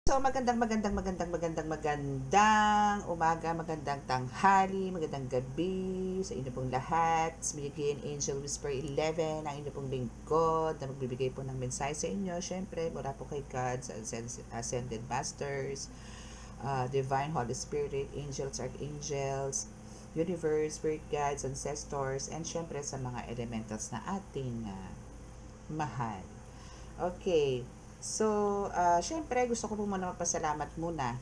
So, magandang umaga, magandang tanghali, magandang gabi sa inyo pong lahat. Bigyan Angel Whisper 11, ang inyo pong lingkod na magbibigay po ng mensahe sa inyo. Siyempre, mula po kay God, sa Ascended Masters, Divine Holy Spirit, Angels, Archangels, Universe, Spirit Guides, Ancestors, and siyempre sa mga elementals na ating mahal. Okay. So, syempre gusto ko po muna magpasalamat muna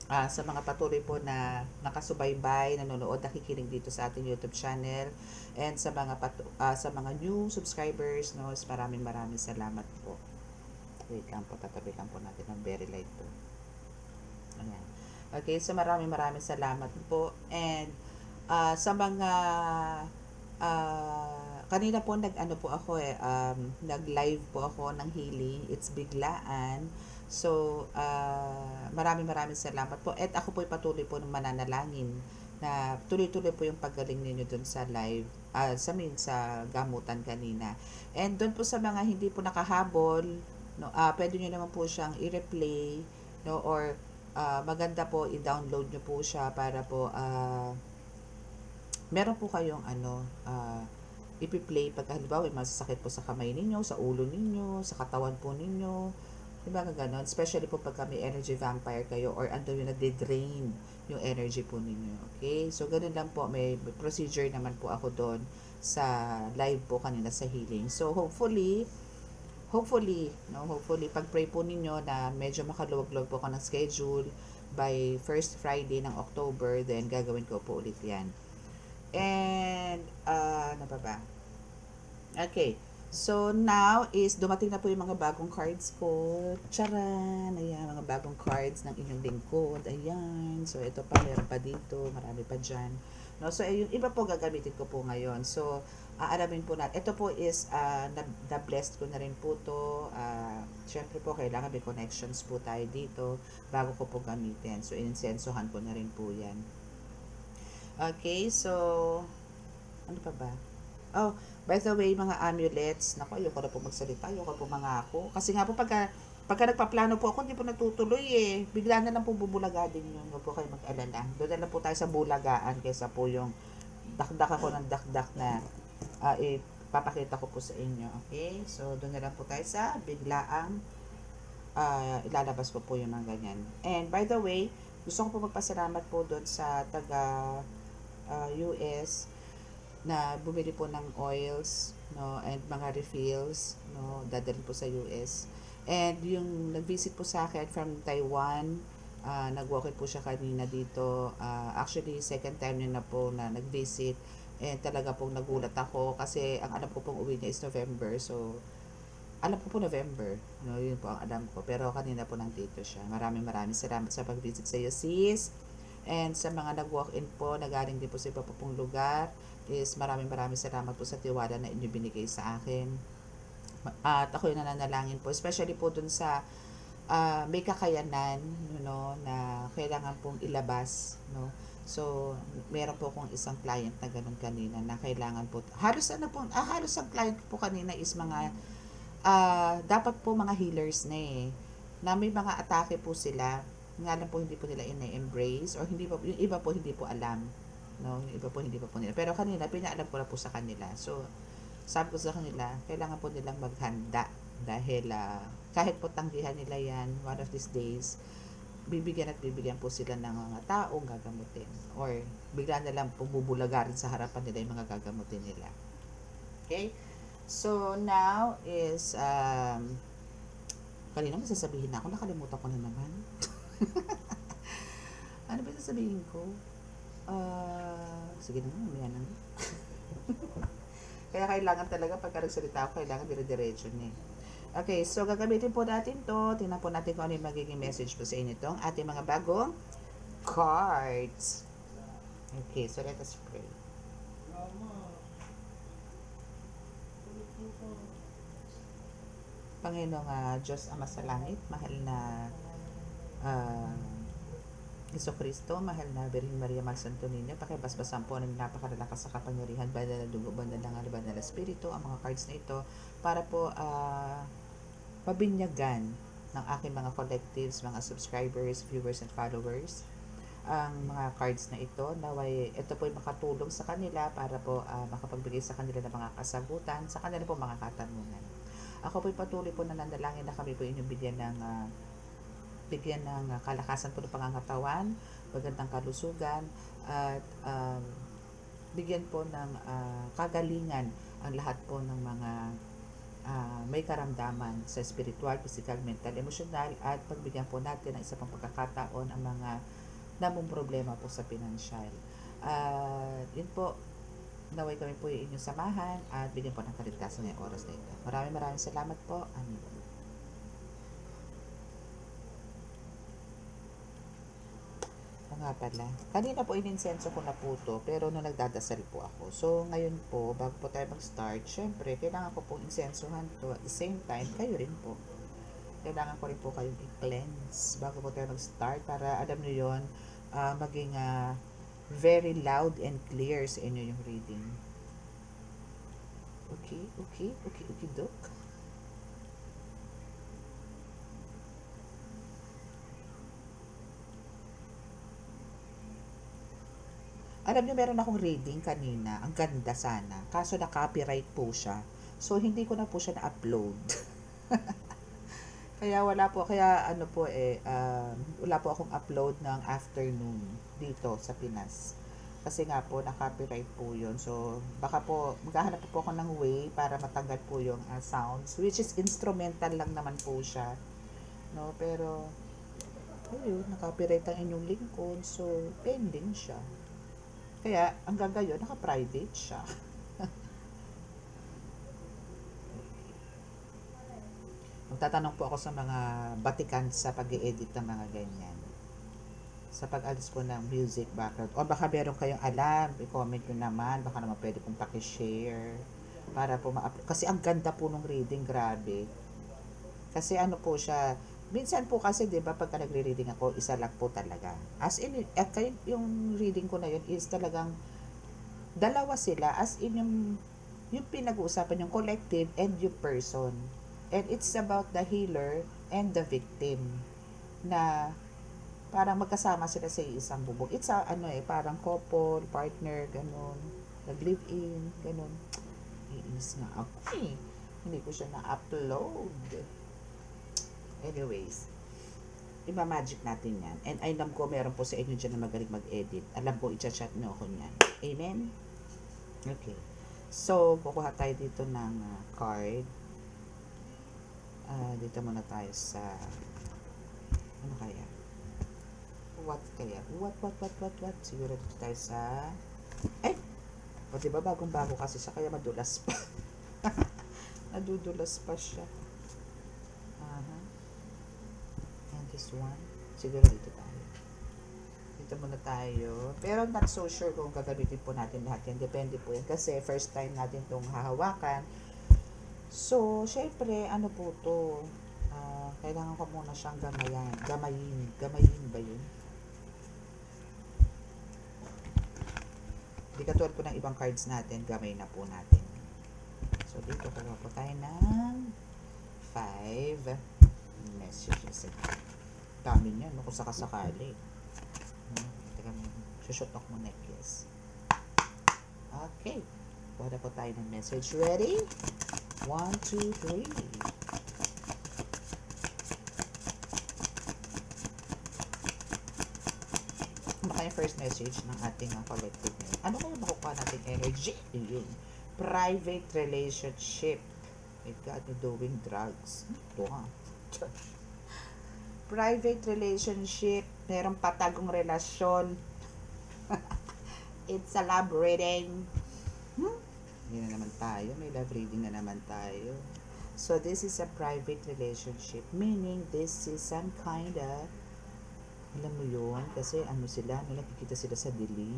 sa mga patuloy po na nakasubaybay, nanonood, nakikinig dito sa ating YouTube channel, and sa mga new subscribers, no, maraming salamat po. Wait lang po, tatabi lang po natin ng very light po. Ayan. Okay, so maraming salamat po. And sa mga kanina po nag-ano po ako nag-live po ako ng healing. It's biglaan. So, maraming salamat po. At ako po patuloy po ng mananalangin na tuloy-tuloy po yung paggaling ninyo dun sa live, sa gamutan kanina. And dun po sa mga hindi po nakahabol, no, pwede nyo naman po siyang i-replay, no, or maganda po i-download nyo po siya para po meron po kayong ipi-play pagka halimbawa may masasakit po sa kamay ninyo, sa ulo ninyo, sa katawan po ninyo. Diba gano'n? Especially po pagka may energy vampire kayo or ando yung nade-drain yung energy po ninyo. Okay? So, ganun lang po. May procedure naman po ako doon sa live po kanina sa healing. So, hopefully, pag-pray po ninyo na medyo makaluwag-luwag po ako ng schedule by first Friday ng October, then gagawin ko po ulit yan. And, ano pa ba? Okay. So, now is dumating na po yung mga bagong cards ko. Charan! Ayan, mga bagong cards ng inyong lingkod. Ayan. So, ito pa, meron pa dito. Marami pa dyan. No? So, yung iba po gagamitin ko po ngayon. So, aalamin po natin. Ito po is, na-blessed ko na rin po to. Syempre po, kailangan may connections po tayo dito bago ko po gamitin. So, insensohan ko na rin po yan. Okay, so, ano pa ba? Oh, by the way, mga amulets, naku, ayoko na po magsalita, ayoko po mangako. Kasi nga po, pagka nagpaplano po ako, hindi po natutuloy eh. Bigla na lang po bubulaga din yun. Huwag po kayo mag-alala. Doon na lang po tayo sa bulagaan kaysa po yung dakdak ako ng dakdak na ipapakita ko po sa inyo. Okay? So, doon na lang po tayo sa biglaang ilalabas ko po yung mga ganyan. And by the way, gusto ko po magpasalamat po doon sa taga US na bumili po ng oils, no, and mga refills, no, dadalhin po sa US. And yung nag-visit po sa akin from Taiwan, nag-walk po siya kanina dito. Actually, second time niya na po na nag-visit. And talaga pong nagulat ako kasi ang alam ko pong uwi niya is November. So, alam ko po November. No, yun po ang alam ko. Pero kanina po nandito siya. Maraming salamat sa pag-visit sa iyo, sis. And sa mga nag-walk-in po, nagaling din po sa iba po pong lugar, is maraming salamat po sa tiwala na inyo binigay sa akin. At ako yung nananalangin po, especially po dun sa may kakayanan, na kailangan pong ilabas, no. So, meron po akong isang client na ganun kanina na kailangan po, halos ang client po kanina is mga, dapat po mga healers na na may mga atake po sila, nga lang po hindi po nila ina-embrace or hindi pa, yung iba po hindi po alam, no, yung iba po hindi pa po nila, pero kanina pinaalam ko na po sa kanila. So sabi ko sa kanila, kailangan po nilang maghanda dahil kahit po tanggihan nila yan, one of these days bibigyan po sila ng mga taong gagamutin or bigla na lang bubulaga rin sa harapan nila yung mga gagamutin nila. Okay, so now is kanina may sasabihin na ako, nakalimutan ko na naman. Ano ba sasabihin ko? Sige naman, mamaya na. Kaya kailangan talaga pagka nagsalita ako, kailangan dire-diretso niya. Okay, so gagamitin po natin to. Tingnan po natin kung ano yung magiging message po sa inyo itong ating mga bagong cards. Okay, so let us pray. Panginoong Diyos Ama sa Langit, mahal na Iso Kristo, mahal na Birhen Maria Mag Santo Niño, pakibasbasan po ng napakalalakas sa kapangyarihan, banal na dugo, banal na ngal, banal na espiritu, ang mga cards na ito para po mabinyagan ng aking mga collectives, mga subscribers, viewers, and followers. Ang mga cards na ito, naway ito po ay makatulong sa kanila para po makapagbigay sa kanila ng mga kasagutan sa kanila po mga katanungan. Ako po ay patuloy po na nanalangin na kami po inyong bigyan ng kalakasan po ng pangangatawan, magandang kalusugan, at bigyan po ng kagalingan ang lahat po ng mga may karamdaman sa spiritual, physical, mental, emosyonal, at pagbigyan po natin ng isa pang pagkakataon ang mga namong problema po sa pinansyal. Yun po, naway kami po yung inyong samahan at bigyan po ng kaligtasan ngayong oras na ito. Maraming salamat po. Amen. Nga pala. Kanina po ininsenso ko na po to, pero nung nagdadasal po ako. So, ngayon po, bago po tayo mag-start, syempre, kailangan ko pong insensohan to. At the same time, kayo rin po. Kailangan ko rin po kayong i-cleanse bago po tayo mag-start para alam nyo yun, maging very loud and clear sa inyo yung reading. Okay, Doc. Alam niyo, meron akong reading kanina. Ang ganda sana. Kaso na-copyright po siya. So, hindi ko na po siya na-upload. Kaya wala po. Kaya ano po wala po akong upload ng afternoon dito sa Pinas. Kasi nga po, na-copyright po yun. So, baka po, maghahanap po ako ng way para matanggal po yung sounds. Which is instrumental lang naman po siya. No? Pero, ayun, na-copyright ang inyong lingkod. So, pending siya. Kaya, ang gagayon, naka-private siya. Magtatanong po ako sa mga batikan sa pag-i-edit ng mga ganyan. Sa pag-alis po ng music background. O baka meron kayong alam, i-comment nyo naman. Baka naman pwede pong pakishare. Para po kasi ang ganda po ng reading, grabe. Kasi ano po siya, minsan po kasi 'di ba pagka nagre-reading ako, isa lang po talaga. As in yung reading ko na yun is talagang dalawa sila, as in yung pinag-uusapan yung collective and yung person. And it's about the healer and the victim na parang magkasama sila sa isang bubong. It's parang couple, partner, ganun. Nag-live in, ganun. Iinis nga ako eh. Hindi ko siya na-upload. Anyways, ima-magic natin yan. And alam ko meron po sa inyo dyan na magaling mag-edit. Alam ko, i-chat nyo ako niyan. Amen? Okay. So, kukuha tayo dito ng card. Dito muna tayo sa ano kaya? What kaya? What? Siguro dito tayo sa o diba bagong-bago kasi siya kaya madulas pa. Nadudulas pa siya. This one. Siguro dito tayo. Dito muna tayo. Pero not so sure kung gagamitin po natin lahat yan. Depende po yan. Kasi first time natin itong hahawakan. So, syempre, ano po to? Kailangan ko muna siyang gamayan. Gamayin ba yun? Di katulad po ng ibang cards natin, gamay na po natin. So, dito kuha po tayo ng 5 messages. Dami niyan, kung sakasakali. Teka mo, sushoot ako ng necklace. Okay. Kuha na po tayo ng message. Ready? 1, 2, 3. Ano kaya first message ng ating collective ngayon? Ano kaya makukuha natin energy? Yun. Private relationship. My God, you're doing drugs. Ito private relationship, merong patagong relasyon. It's a love reading. Yan na naman tayo, may love reading na naman tayo. So, this is a private relationship, meaning this is some kind of, alam mo yun, kasi ano sila, may nakikita sila sa dilim.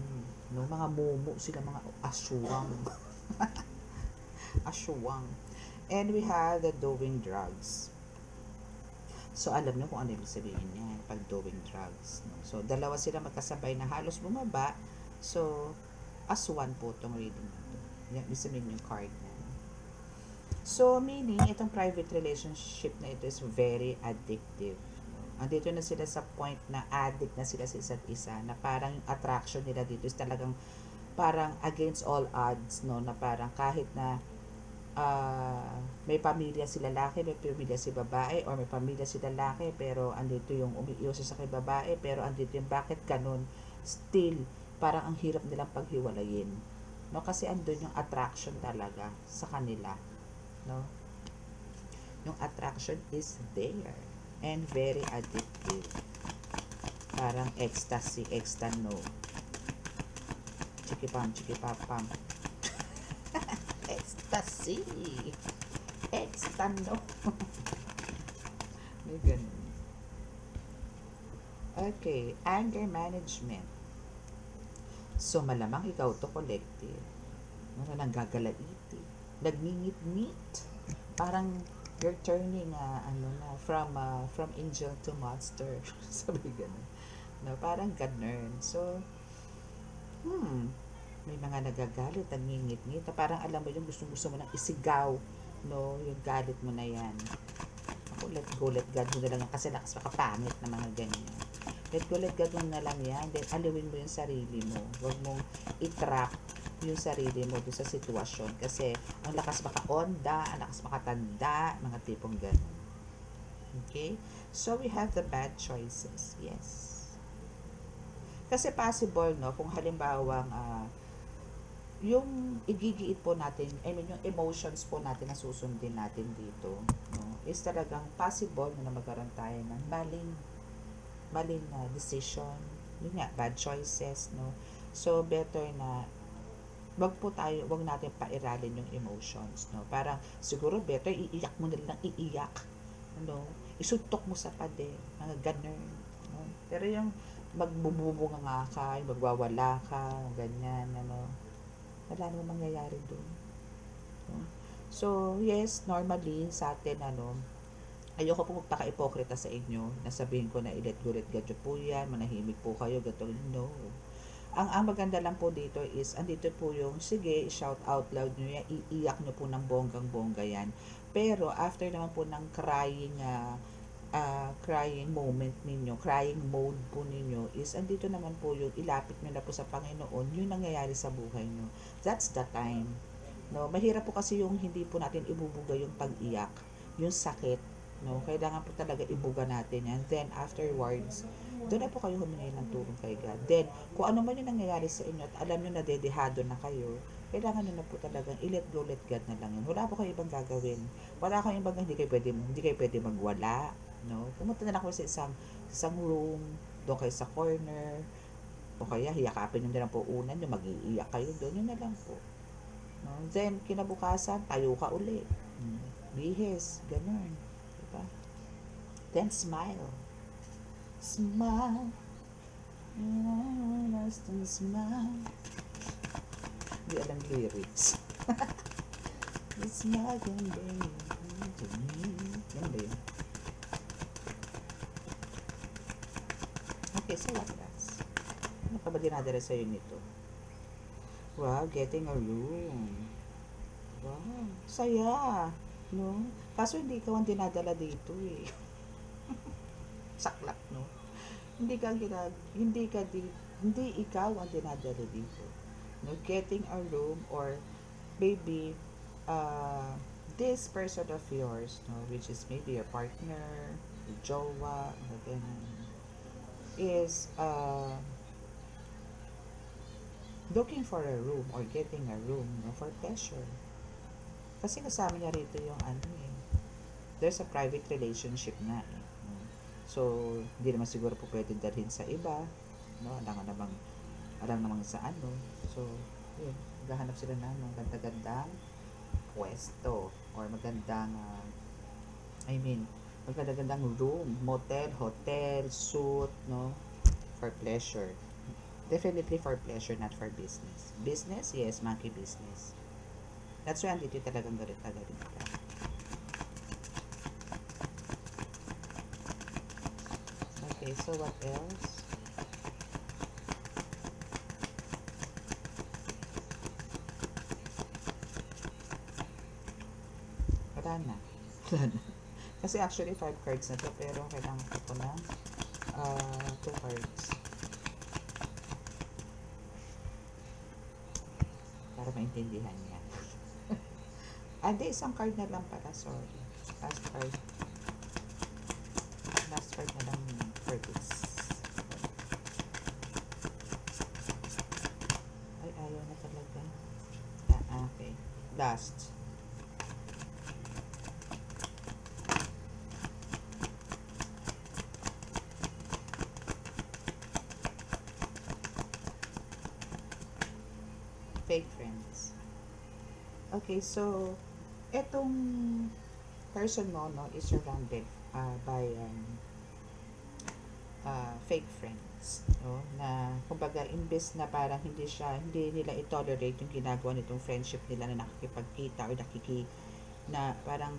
No? Mga mumu sila, mga aswang. Aswang. And we have the doing drugs. So, alam nyo kung ano ibig sabihin niya pag doing drugs. No? So, dalawa sila magkasabay na halos bumaba. So, as one po itong reading na ito. Yan, ibig sabihin yung card na. So, meaning, itong private relationship na ito is very addictive. Andito na sila sa point na addict na sila sa isa't isa, na parang yung attraction nila dito is talagang parang against all odds, no? Na parang kahit na may pamilya si lalaki, may pamilya si babae, or may pamilya si lalaki, pero andito yung umiiwas sa kay babae, pero andito yung bakit ganun, still, parang ang hirap nilang paghiwalayin. No? Kasi andun yung attraction talaga sa kanila. No? Yung attraction is there and very addictive. Parang ecstasy, no. Chikipam, chikipapam. Ecstasy. No. May ganun. Okay, anger management. So, malamang ikaw to collective. Ano nang gagalaiti? Nagngingit-ngit. Parang you're turning from angel to monster. Sabi ganun. No, parang ganun. So, may mga nagagalit, nangingit-ngit. Parang alam mo yung gusto mo nang isigaw. No, yung galit mo na yan. Ako, let go, let God mo na lang yan. Kasi lakas makapangit na mga ganyan. Let go, let God mo na lang yan. Then, alawin mo yung sarili mo. Huwag mong i-trap yung sarili mo doon sa sitwasyon. Kasi, ang lakas maka-onda, ang lakas makatanda, mga tipong ganun. Okay? So, we have the bad choices. Yes. Kasi possible, no, kung halimbawa, yung igigiit po natin, I mean, yung emotions po natin na susundin natin dito, no, is talagang possible na magkaroon tayo ng maling na decision, yun nga, bad choices, no. So, better na wag natin pairalin yung emotions, no. Parang, siguro better, iiyak mo na lang iiyak, no. Isuntok mo sa pader, mga ganun, no. Pero yung magbububunga nga ka, magwawala ka, ganyan, ano, wala namang mangyayari doon. So, yes, normally sa atin, ayoko po magpaka-ipokrita sa inyo na sabihin ko na i-let go, let God po yan, manahimik po kayo, gato, no. Ang maganda lang po dito is, andito po yung, sige, shout out loud nyo yan, iiyak nyo po ng bonggang-bongga yan. Pero, after naman po ng crying moment ninyo, crying mode po ninyo is andito naman po yung ilapit nyo na po sa Panginoon yung nangyayari sa buhay nyo. That's the time. No, mahirap po kasi yung hindi po natin ibubuga yung pag-iyak, yung sakit, no. Kailangan po talaga ibuga natin yan. Then afterwards, doon na po kayo humingi ng tulong kay God. Then, kung ano man yung nangyayari sa inyo at alam nyo na dedehado na kayo, kailangan nyo na po talagang i-let go, let God na lang yun. Wala po kayo ibang gagawin. Wala kayong ibang hindi kayo pwede magwala, no. Pumunta na lang kayo sa isang room, doon kayo sa corner, o kaya hiyakapin nyo na lang po unan nyo, mag-iiyak kayo doon, yun na lang po. No? Then, kinabukasan, tayo ka uli. Bihis, ganun. Diba? Then, smile. Smile. Last and smile. Hindi alam lyrics. It's not gonna be to me. Yan ba yun? Okay, so what else? Ano pa ba dinadala sa'yo nito? Wow, getting a room. Wow, saya. No? Kaso hindi ikaw ang dinadala dito eh. Saklap, no? Hindi ikaw ang dinadala dito. No, getting a room, or maybe this person of yours, no, which is maybe your partner, your jowa, is looking for a room or getting a room, no, for pleasure. Kasi kasama niya rito yung there's a private relationship na eh. No? So, hindi naman siguro po pwede dalhin sa iba, no? Alam namang sa ano. So, yun, gahanap sila ng magandang pwesto or magandang magandang room, motel, hotel, suite, no? For pleasure. Definitely for pleasure, not for business. Business, yes, monkey business. That's why andito talagang galit-galit ka. Okay, so what else? Sana. Wala na. Kasi actually 5 cards na to, pero kailangan ko ng 2 cards para maintindihan niya. Hindi, isang card na lang pala, sorry. Last card. Last card na lang for this. Ay, ayaw na talaga. Okay. Last. Fake friends. Okay, so etong person mo, no, is surrounded by fake friends, no, na kumbaga imbes na parang hindi nila i-tolerate yung ginagawa nitong friendship nila na nakikipagkita or na parang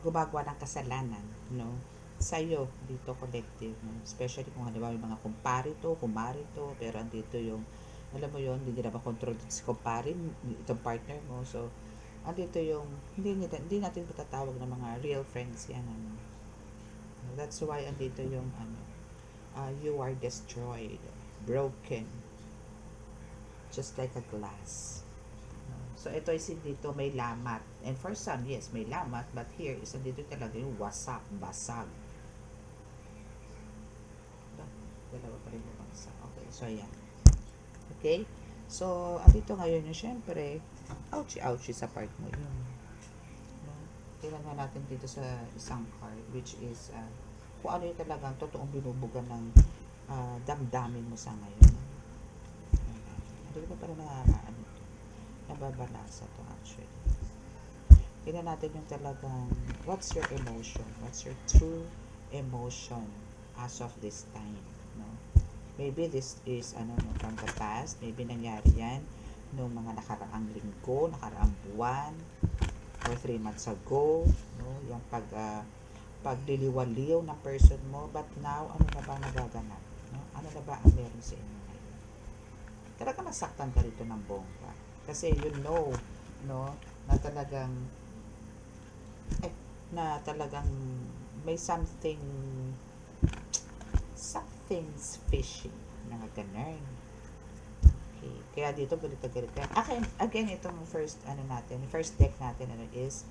gumagawa ng kasalanan, no, sa'yo dito collective, no? Especially kung halimbawa yung mga kumari to, pero andito yung alam mo yon, hindi nila makontrol si kumpare itong partner mo, so andito yung hindi natin matatawag na mga real friends yan, ano. That's why andito yung you are destroyed, broken, just like a glass. So ito is dito may lamat, and for some, yes, may lamat, but here is andito talaga yung wasak, basag. Dalawa pa rin yung wasak. Okay, so yan. Okay? So, andito ngayon yung syempre, ouchie sa part mo yun. No? Tingnan natin dito sa isang card, which is, kung ano yung talagang totoong binubugan ng damdamin mo sa ngayon. Hindi ko pala nababalasa to actually. Tingnan natin yung talagang, what's your emotion? What's your true emotion as of this time? No? Maybe this is from the past, maybe nangyari yan nung mga nakaraang linggo, nakaraang buwan, or 3 months ago, no, yung pagdiliwaliw ng person mo, but now ano na ba nagaganap, no? Ano na ba ang meron sa inyo ngayon? Talaga nasaktan ka rito ng bongga kasi no, na talagang may something's fishy na ganun. Okay. Kaya dito galit ka. Again, itong first deck natin is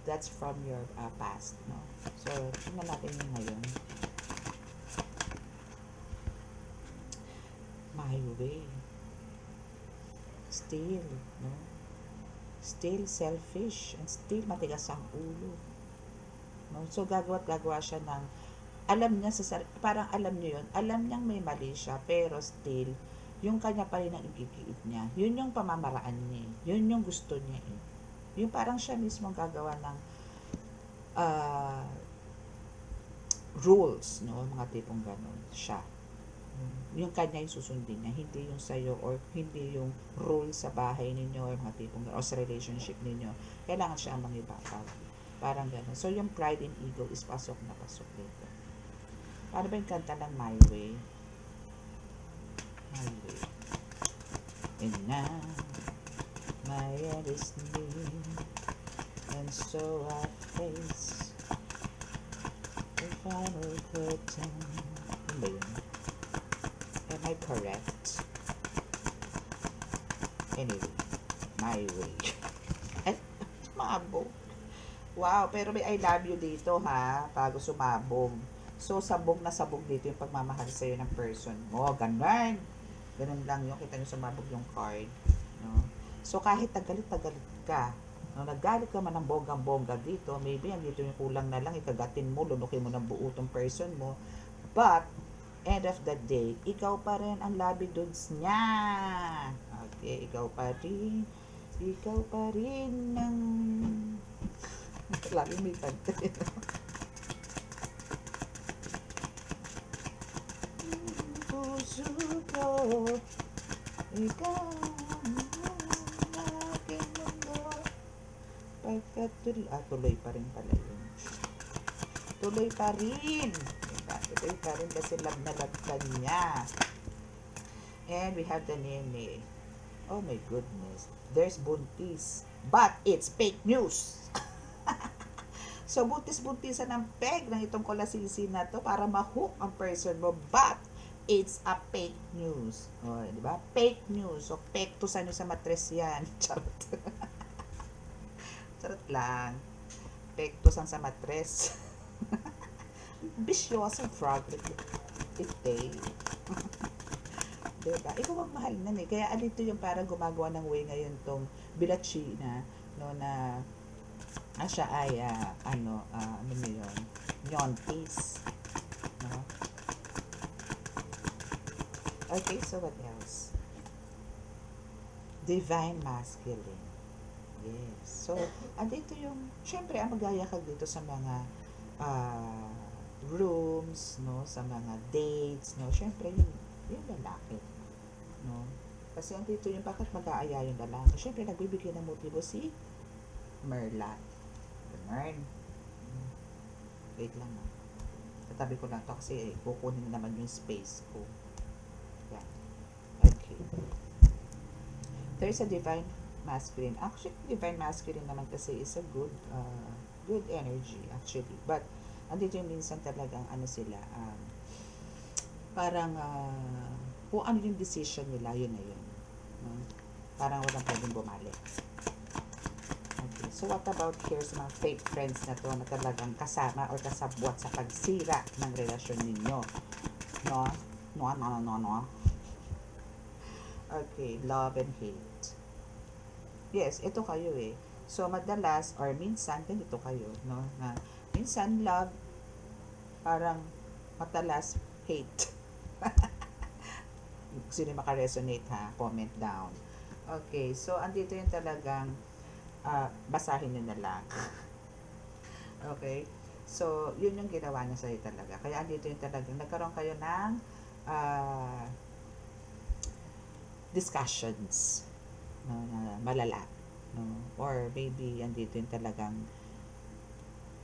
that's from your past, no? So, tingnan natin yung ngayon. My way. Still, no? Still selfish and still matigas ang ulo. No? So, gagawa siya ng alam niya parang alam niyo yun, alam niyang may mali siya, pero still, yung kanya pa rin ang igigiit niya. Yun yung pamamaraan niya. Yun yung gusto niya. Yung parang siya mismo gagawa ng rules, no? Mga tipong ganun. Siya. Yung kanya yung susundin niya, hindi yung sa'yo, or hindi yung rule sa bahay ninyo, or mga tipong ganun, o sa relationship ninyo. Kailangan siya ang mangibabaw. Parang ganun. So, yung pride and ego is pasok na pasok dito. Paano ba yung kanta ng My Way? My Way. And now, my end is near, and so I face the final curtain. Ano ba yun? Am I correct? Anyway, My Way. Ay, sumabog. Wow, pero may I love you dito ha, bago sumabog. So, sabog na sabog dito yung pagmamahal sa'yo ng person mo. Ganun. Ganun lang yung kita nyo sumabog yung card. No? So, kahit tagalit ka, no, nagalit ka man ng bonggang-bongga dito, maybe ang dito yung kulang na lang, ikagatin mo, lunukin mo ng buo tong person mo. But, end of the day, ikaw pa rin ang lovey dudes niya. Okay, ikaw pa rin ang lagi may kanta. Puso ko, ikaw ang aking mundo. Tuloy pa rin pala yun. Tuloy pa rin. Tuloy pa rin kasi love na love ka niya. And we have the nene. Oh my goodness. There's buntis. but it's fake news. So, buntis-buntisan ng peg ng itong kolasisi na to para ma-hook ang person mo, but it's a fake news. O, di ba? Fake news. So, pektusan nyo sa matres yan. Charot. Charot lang. Pektusan sa matres. Bisyosong frog. Itay. Diba? Ikaw ang mahal nan eh. Kaya alito yung para gumagawa ng way ngayon tong Bilachi na, no, na siya ay, ano mo yun, nyontis. No? Okay, so what else? Divine Masculine. Yes. So, andito yung, syempre, ang magayakag dito sa mga uh, rooms, no, sa mga dates, no, syempre, yung lalaki, no. Kasi andito yung bakit mag-aaya yung lalaki. Syempre, nagbibigay ng motibo si Merlat. Ganun. Wait lang. Tatabi ko lang to kasi kukunin naman yung space ko. Yan. Okay. There's a divine masculine. Actually, divine masculine naman kasi is a good energy actually. But andito yung minsan talagang ano sila, parang kung ano yung decision nila, yun na yun. No? Parang walang pwedeng bumalik. Okay. So what about here sa mga fake friends na to na talagang kasama or kasabwat sa pagsira ng relasyon ninyo? No? No. Okay, love and hate. Yes, ito kayo eh. So madalas or minsan ganito kayo, no? Na minsan love, parang madalas hate. Sino maka-resonate ha? Comment down. Okay, so andito yung talagang basahin nyo na lang. Okay? So, yun yung ginawa niya sa'yo talaga. Kaya andito yung talagang nagkaroon kayo ng discussions, no, na malala. No? Or maybe andito yung talagang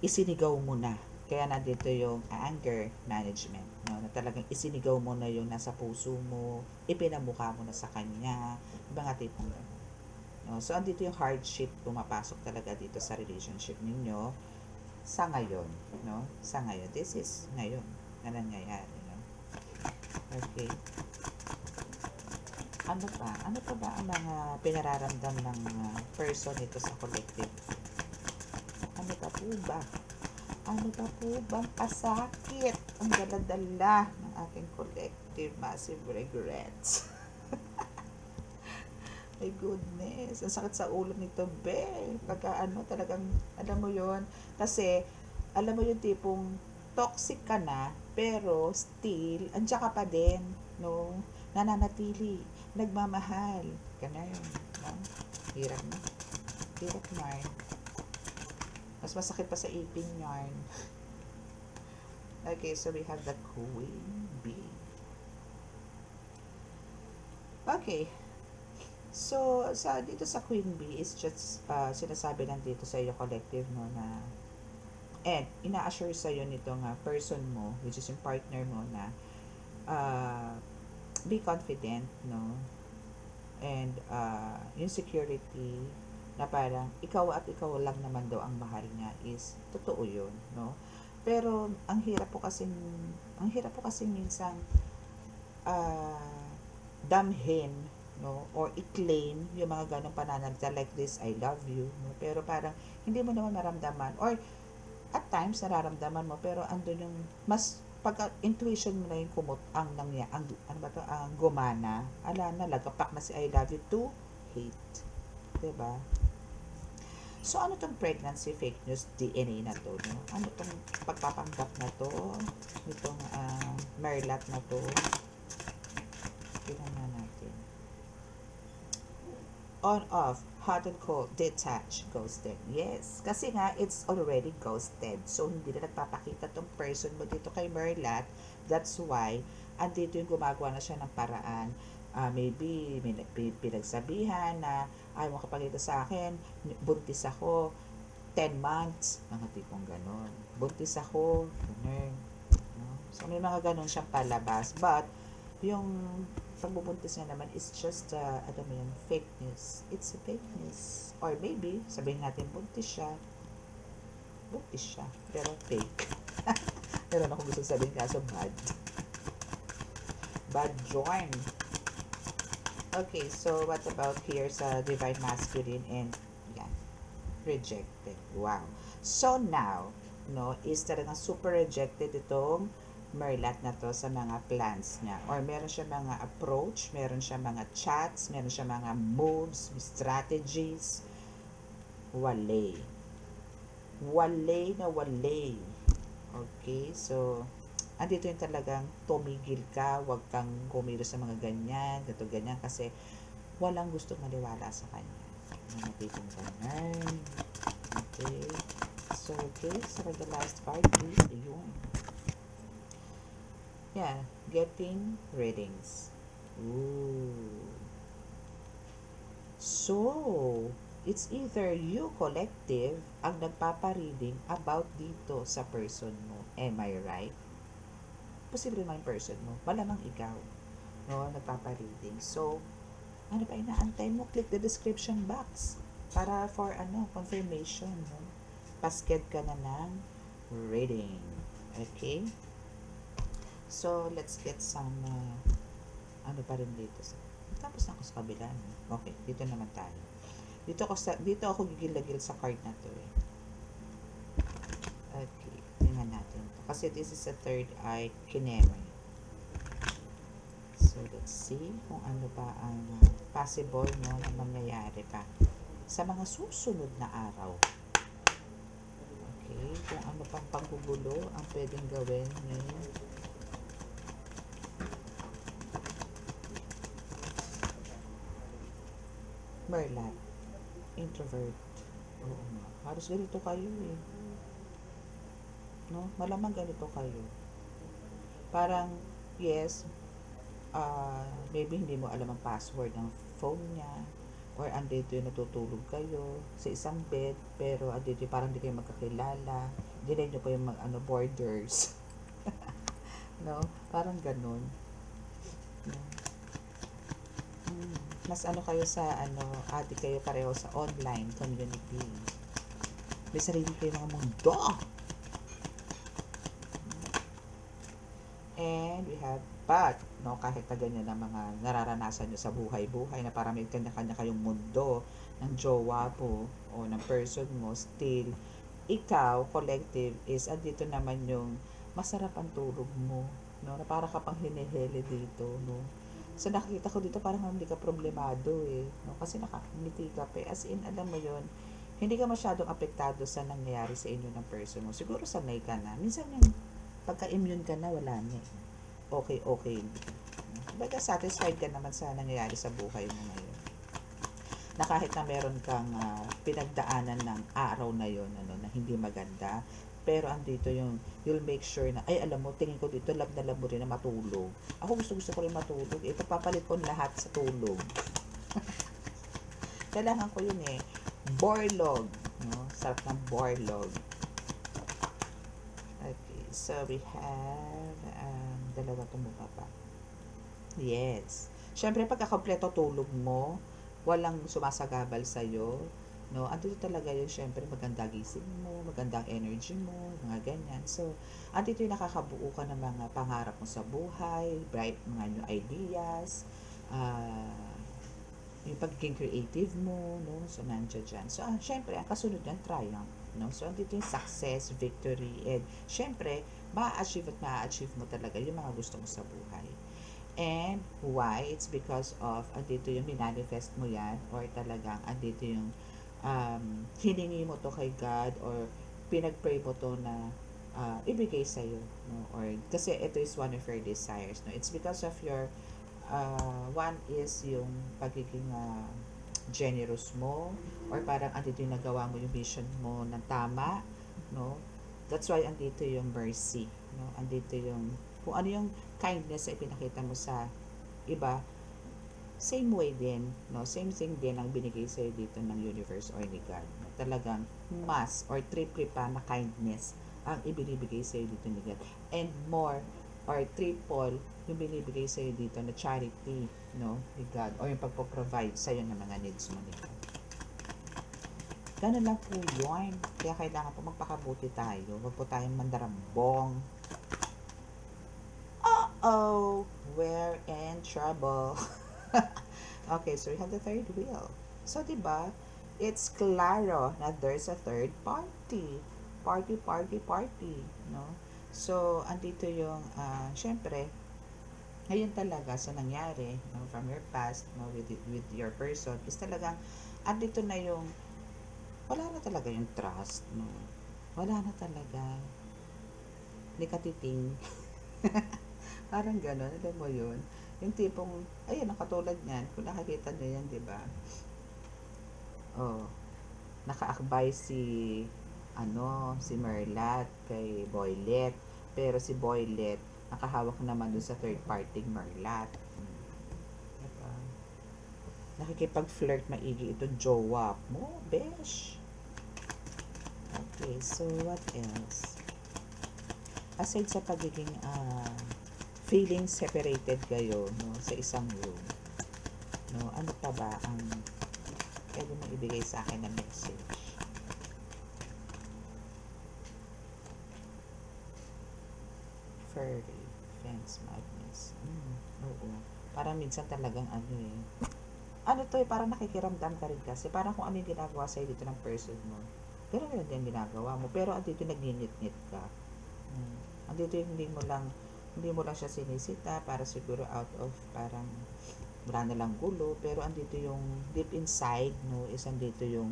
isinigaw mo na. Kaya nandito yung anger management, no? Na talagang isinigaw mo na yung nasa puso mo, ipinamukha mo na sa kanya, mga tipong gano'n. No? So, andito yung hardship pumapasok talaga dito sa relationship ninyo sa ngayon. No? Sa ngayon. This is ngayon na nangyayari. No? Okay. Ano pa? Ano pa ba ang mga pinararamdam ng person ito sa collective? Ano pa po ba? Ano pa po bang pasakit ang daladala ng aking collective massive regrets? My goodness, ang sakit sa ulo nito, be. Pagka talagang, alam mo yon. Kasi, alam mo yung tipong toxic ka na, pero still, andiyan ka pa din, no? Nananatili, nagmamahal. Ganun, no? Hirap na. Hirap na. Mas masakit pa sa ipin yarn. Okay, so we have the Queen Bee. Okay. So, dito sa Queen Bee is just sinasabi lang dito sa iyo collective, no, na and ina-assure sa iyo nitong person mo, which is yung partner mo, na be confident, no, and yung security na parang ikaw at ikaw lang naman daw ang mahal niya is totoo yun, no. Pero ang hirap po kasi minsan damhin, no, or i-claim yung mga ganong pananalita like this, I love you, no? Pero parang hindi mo naman maramdaman, or at times nararamdaman mo, pero andun yung mas pagka intuition mo na yung kumot ang gumana, ala na, lagapak na si I love you to hate, diba? So ano tong pregnancy fake news DNA na to, no? Ano tong pagpapanggap na to nitong Merlat na to? Tingnan natin. On, off, hot and cold, detached, ghosted. Yes, kasi nga, it's already ghosted. So, hindi na nagpapakita tong person mo dito kay Merlat. That's why, andito yung gumagawa na siya ng paraan. Maybe, may pinagsabihan na, ay mo kapagita sa akin, buntis ako, 10 months, mga tipong ganon. Buntis ako, ganon. No? So, may mga ganon siyang palabas. But, yung pagbubuntis nga naman is just, ano mo yun, fake news. It's a fake news. Or maybe, sabihin natin buntis siya, pero fake. Meron ako gusto sabihin kaso bad join. Okay, so what about here sa divine masculine and yan, rejected. Wow. So now, no, is talagang super rejected itong Merlat na to sa mga plans niya. Or meron siya mga approach, meron siya mga chats, meron siya mga moves, strategies. Wale. Wale. Okay, so andito yung talagang tumigil ka, wag kang kumilos sa mga ganyan, ganyan, kasi walang gustong maniwala sa kanya. Nandito yung ganyan. Okay, so for the last part, yun. Yeah, getting readings. Ooh. So, it's either you collective ang nagpapareading about dito sa person mo. Am I right? Posible naman yung person mo. Malamang ikaw. No, nagpapareading. So, ano pa inaantay mo? Click the description box para for confirmation. No? Pasket ka na ng reading. Okay? So, let's get some ano pa rin dito. Tapos na ako sa kabila. No? Okay, dito naman tayo. Dito ako gigil-gil sa card na to eh. Okay, tingnan natin. Kasi this is a third eye kineme. So, let's see kung ano pa ang possible no, na mangyayari pa sa mga susunod na araw. Okay, kung ano pang panggugulo ang pwedeng gawin ni Merlat. Introvert. Oo nga. Halos ganito kayo eh. No? Malamang ganito kayo. Parang, yes, maybe hindi mo alam ang password ng phone niya, or andito yung natutulog kayo sa isang bed, pero andito yung parang hindi kayo magkakilala, dinay nyo pa yung borders. No? Parang ganun. No? Mas kayo sa adik kayo pareho sa online community. May sarili kayo mga mundo. And we have but, no, kahit na ganyan ang mga nararanasan nyo sa buhay-buhay na parang may kanya-kanya kayong mundo ng jowa po o ng person mo, still, ikaw, collective, is andito naman yung masarap ang tulog mo, no, na para ka pang hinihili dito, no. So, nakikita ko dito parang hindi ka problemado eh, no, kasi nakangiti ka pa. As in, alam mo yon, hindi ka masyadong apektado sa nangyayari sa inyo ng person mo. Siguro sanay ka na. Minsan yung pagka-immune ka na, wala na eh. Okay. Baga satisfied ka naman sa nangyayari sa buhay mo ngayon. Na kahit na meron kang pinagdaanan ng araw na yon na hindi maganda, pero andito yung you'll make sure na, ay alam mo, tingin ko dito, love na love mo rin na matulog. Ako gusto ko rin matulog. Ito, papalit ko lahat sa tulog. Kailangan ko yun eh. Borlog. No? Sarap ng borlog. Okay, so we have dalawa tumuka pa. Yes. Siyempre, pagkakompleto tulog mo, walang sumasagabal sa'yo, no? Andito talaga yun, siyempre, maganda gising mo, magandang energy mo, mga ganyan. So, andito yung nakakabuo ka ng mga pangarap mo sa buhay, bright mga new ideas, yung pagiging creative mo, no? So, nandiyan dyan. So, syempre, ang kasunod yan, triumph, no? So, andito yung success, victory, and syempre, ma-achieve mo talaga yung mga gusto mo sa buhay. And why? It's because of andito yung minanifest mo yan, or talagang andito yung hiningi mo to kay God, or pinag-pray mo to na ibigay sa'yo, no? Or kasi ito is one of your desires, no? It's because of your one is yung pagiging generous mo, or parang andito yung nagawa mo yung vision mo ng tama, no? That's why andito yung mercy, no? Andito yung kung ano yung kindness ay pinakita mo sa iba, same way din, no? Same thing din ang binigay sa'yo dito ng universe or ni God. No? Talagang mas or triple pa na kindness ang ibinibigay sa'yo dito ni God. And more or triple yung binibigay sa'yo dito na charity, no, ni God, or yung pagpo-provide sa'yo ng mga needs mo ni God. Ganun lang po yun. Kaya kailangan po magpakabuti tayo. Huwag po tayong mandarambong. Uh-oh, we're in trouble. Okay, so we have the third wheel. So, diba, it's klaro na there's a third party. Party, party, party, no? So, andito yung, syempre, ngayon talaga sa nangyari, no, from your past, no, with your person, is talagang, andito na yung, wala na talaga yung trust, no? Wala na talaga. Hindi ka titing. Parang gano'n, alam mo yun? Yung tipong, ayun, ang katulad niyan, kung nakakita nyo yan, di ba? Oh, nakaakbay si Merlat kay Boylet. Pero si Boylet, nakahawak naman dun sa third party Merlat. Diba? Nakikipag-flirt maigi itong jowa mo, besh. Okay, so what else? Aside sa pagiging feeling separated kayo, no, sa isang room, no, ano pa ba ang pwede mo ibigay sa akin na message? Furry, fence madness. Oo. Parang minsan talagang ano to parang nakikiramdam ka rin kasi parang kung ano yung ginagawa sa'yo dito ng person mo, pero rin din ginagawa mo, pero andito nagninit-nit ka. Andito yung hindi mo lang siya sinisita para siguro out of parang wala na lang gulo, pero andito yung deep inside, no, is andito yung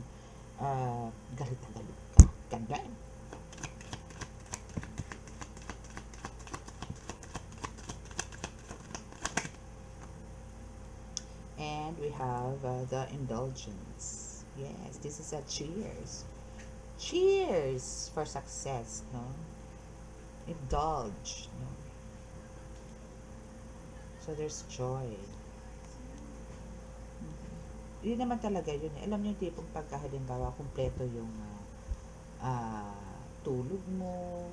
galit na galit ka. Ganyan. And we have the indulgence. Yes, this is a cheers. Cheers for success, no? Indulge, no? So there's joy. Yun naman talaga yun. Alam niyo yung tipong pagka halimbawa kumpleto yung tulog mo,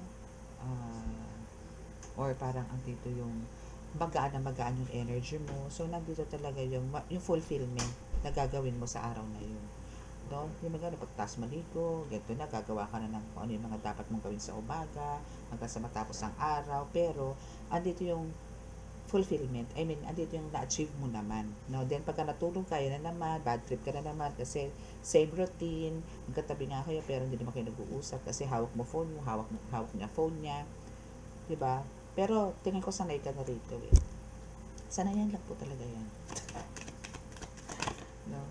or parang andito yung magaan na magaan yung energy mo. So, nandito talaga yung fulfillment na gagawin mo sa araw na yun. No? Yung mga pagtas maligo, ganito na, gagawa ka na ng kung ano yung mga dapat mong gawin sa umaga, hanggang sa matapos ang araw. Pero, andito yung fulfillment. I mean, andito yung na-achieve mo naman. No? Then, pagka natulog kayo na naman, bad trip ka na naman kasi same routine, magkatabi nga kayo pero hindi naman kayo nag-uusap kasi hawak mo phone mo, hawak niya phone niya. Diba? Pero, tingin ko sanay ka na rito eh. Sanayan lang po talaga yan. No?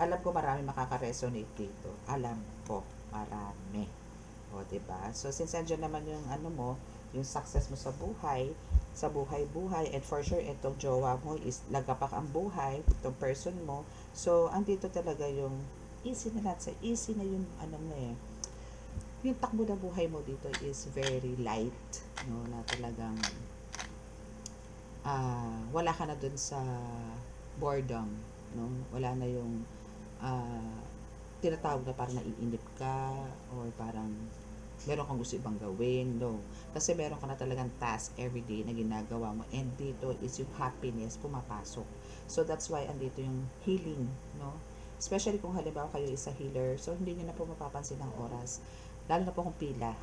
Alam ko marami makaka-resonate dito. Alam ko, marami. O, diba? So, since andyan naman yung yung success mo sa buhay-buhay, and for sure, itong jowa mo is lagapak ang buhay, itong person mo. So, andito talaga yung easy na lahat. Easy na yung yung takbo ng buhay mo dito is very light, no, na talagang wala ka na dun sa boredom, no, wala na yung tinatawag na parang naiinip ka or parang meron kang gusto ibang gawin, no, kasi meron ka na talagang task everyday na ginagawa mo, and dito is yung happiness pumapasok. So that's why andito yung healing, no, especially kung halimbawa kayo is a healer, so hindi niyo na po mapapansin ang oras, lalo na po kung pila.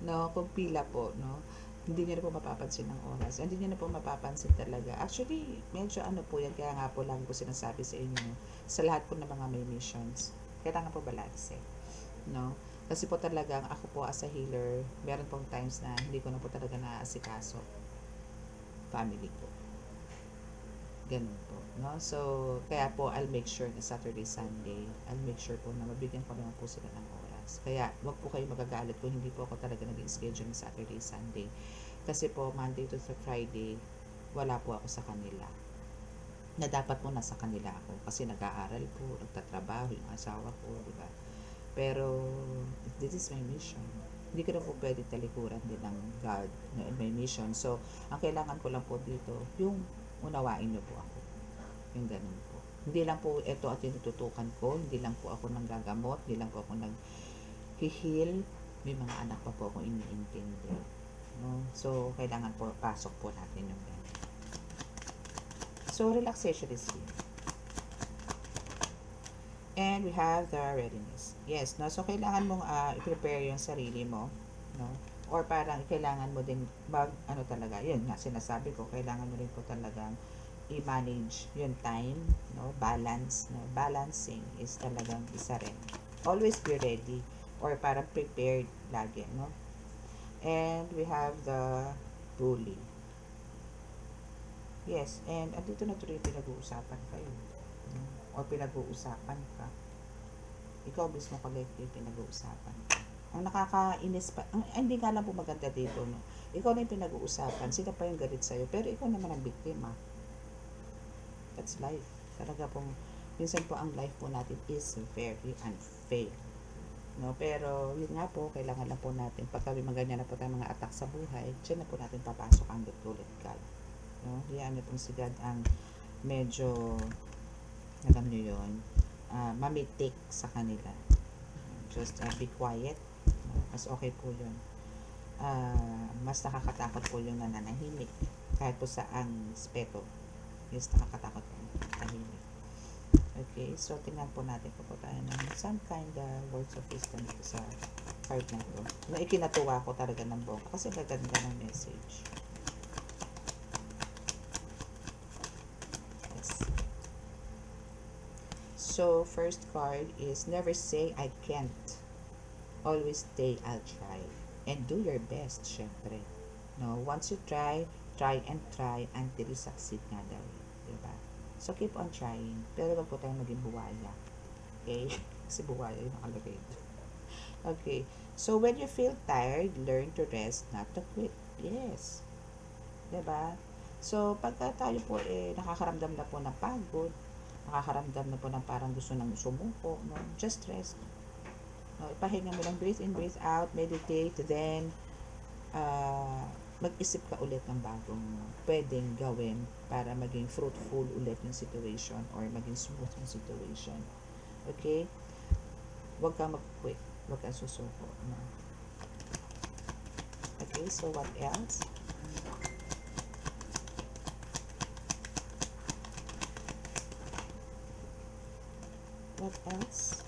No, kung pila po, no, hindi niyo na po mapapansin ang oras, hindi niyo na po mapapansin talaga. Actually, medyo po yan, kaya nga po lang ko sinasabi sa inyo, sa lahat po ng mga may missions, kailangan po balanse, no, kasi po talagang ako po as a healer, meron pong times na hindi ko na po talaga naaasikaso family ko, ganun po, no. So kaya po I'll make sure na Saturday, Sunday, I'll make sure po na mabigyan ko naman po sila ng oras. Kaya wag po kayo magagalit kung hindi po ako talaga nag-schedule ng Saturday, Sunday, kasi po Monday to Friday wala po ako sa kanila, na dapat po nasa kanila ako kasi nag-aaral po, nagtatrabaho yung asawa ko, di ba? Pero this is my mission, hindi ko na po pwede talikuran din ng God na my mission. So ang kailangan ko lang po dito yung unawain niyo po ako, yung ganun po. Hindi lang po ito at yung tututukan ko, hindi lang po ako nanggagamot, hindi lang po ako pag-heal, may mga anak pa po akong iniintindi. No? So, kailangan po, pasok po natin yung ganyan. So, relaxation is here. And we have the readiness. Yes, no? So, kailangan mong i-prepare yung sarili mo, no? Or parang kailangan mo din ano talaga, yun nga, sinasabi ko, kailangan mo rin po talagang i-manage yung time, no? Balance, no? Balancing is talagang isa rin. Always be ready or parang prepared lagi, no? And we have the bully. Yes, and andito na tuloy pinag-uusapan kayo. No? Or pinag-uusapan ka. Ikaw mismo collective pinag-uusapan ka. Ang nakakainis pa, hindi nga lang po maganda dito, no? Ikaw na yung pinag-uusapan, sila pa yung galit sa'yo, pero ikaw naman ang biktima. That's life. Talaga pong, minsan po ang life po natin is very unfair. No, pero yun nga po, kailangan lang po natin pagka may ganyan na po tayong mga attack sa buhay, dyan na po natin papasok ang tulad God. No, yan na pong si God ang medyo, alam nyo yun, mamitik sa kanila. Just be quiet. No, mas okay po yun. Mas nakakatakot po yung nananahimik kahit po sa ang speto. Yes, nakakatakot po tahimik. Okay, so tingnan po natin po tayo ng some kind of words of wisdom sa card na ito. Na ikinatuwa ko talaga ng bongga kasi maganda ng message. Yes. So, first card is never say I can't. Always say I'll try. And do your best, syempre. No, once you try and try until you succeed nga daw. Diba? So, keep on trying. Pero wag po tayong maging buwaya. Okay? Kasi buwaya yung nakalagay. Okay. So, when you feel tired, learn to rest, not to quit. Yes. Diba? So, pagka tayo po nakakaramdam na po ng pagod, nakakaramdam na po ng parang gusto nang sumuko, no? Just rest. No? Ipahinga mo lang, breathe in, breathe out, meditate, then, mag-isip ka ulit ng bagong pwedeng gawin para maging fruitful ulit yung situation or maging smooth yung situation. Okay? Huwag kang mag-quit. Huwag kang susuko. No? Okay, so what else? What else?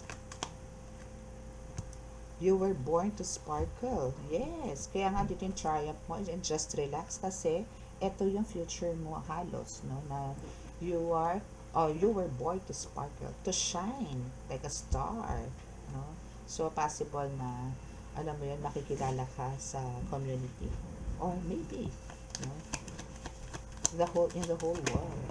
You were born to sparkle. Yes. Kaya nga dito yung triumph mo and just relax kasi ito yung future mo halos, no? Na you were born to sparkle, to shine like a star, no? So, possible na, alam mo yun, makikilala ka sa community. Or maybe, no? In the whole world.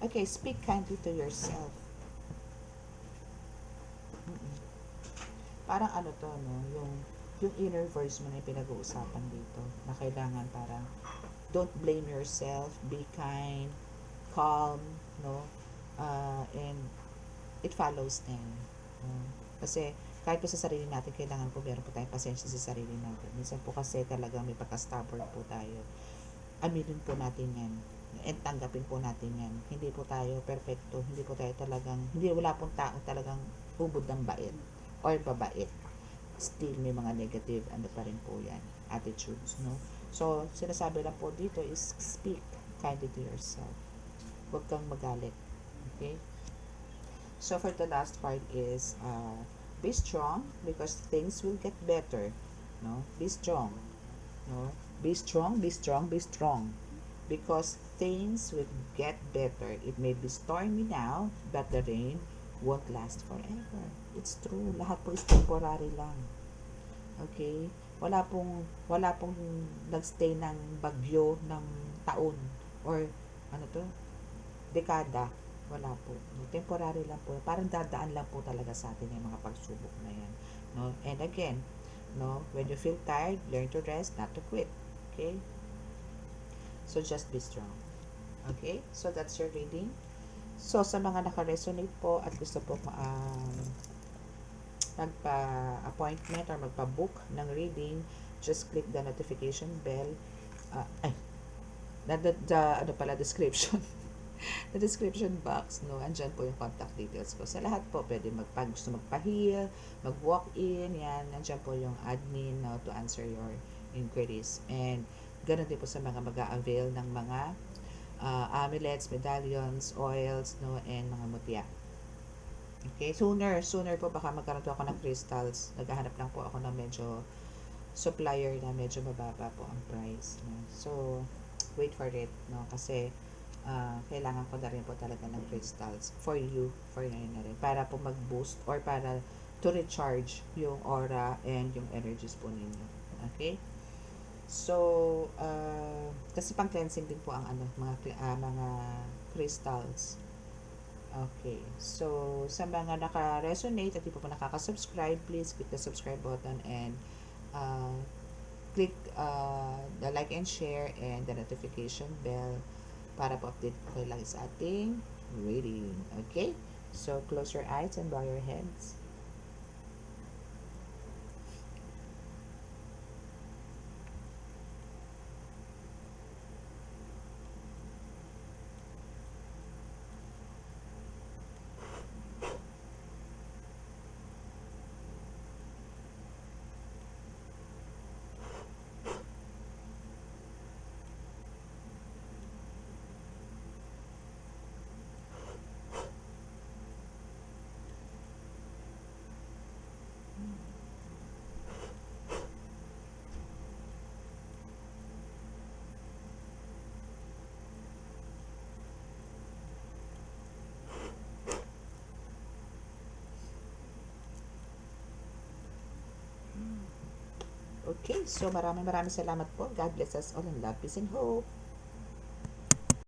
Okay, speak kindly to yourself. Mm-mm. Parang ano to, no? Yung inner voice mo na yung pinag-uusapan dito. Na kailangan parang, don't blame yourself, be kind, calm, no? And it follows then. Kasi, kahit po sa sarili natin, kailangan po meron po tayong pasensya sa sarili natin. Minsan po kasi talagang may pagka-stubborn po tayo. Aminin po natin yan and tanggapin po natin yan. Hindi po tayo perfecto, hindi po tayo talagang, wala pong tao talagang hubod ng bait or babait. Still may mga negative ano pa rin po yan, attitudes, no? So, sinasabi lang po dito is speak kindly to yourself. Huwag kang magalit. Okay? So, for the last part is be strong because things will get better. No? Be strong. No? Be strong, be strong, be strong. Because things will get better. It may be stormy now, but the rain won't last forever. It's true. Lahat po is temporary lang. Okay? Wala pong nagstay ng bagyo ng taon or ano to? Dekada. Wala po. Temporary lang po. Parang dadaan lang po talaga sa atin yung mga pagsubok na yan. No? And again, no, when you feel tired, learn to rest, not to quit. Okay? So, just be strong. Okay? So, that's your reading. So, sa mga naka-resonate po at gusto po magpa-appointment or magpa-book ng reading, just click the notification bell. ano pala, description. The description box, no, andyan po yung contact details ko. Sa lahat po, pwede gusto magpa-heal, mag-walk-in, yan, andyan po yung admin, no, to answer your inquiries. And, ganun din po sa mga mag-a-avail ng mga amulets, medallions, oils, no, and mga mutya. Okay, sooner po baka magkaroon po ako ng crystals. Naghahanap lang po ako ng medyo supplier na medyo mababa po ang price. No? So, wait for it, no? Kasi, kailangan ko na rin po talaga ng crystals for you, for na rin. Para po mag-boost or para to recharge yung aura and yung energies po ninyo. Okay? So, kasi pang cleansing din po ang mga crystals. Okay. So, sa mga naka-resonate at di pa po nakaka-subscribe, please click the subscribe button and uh, click the like and share and the notification bell para po update po kayo lagi sa ating reading. Okay? So, close your eyes and bow your heads. Okay, so maraming salamat po. God bless us all and love, peace and hope.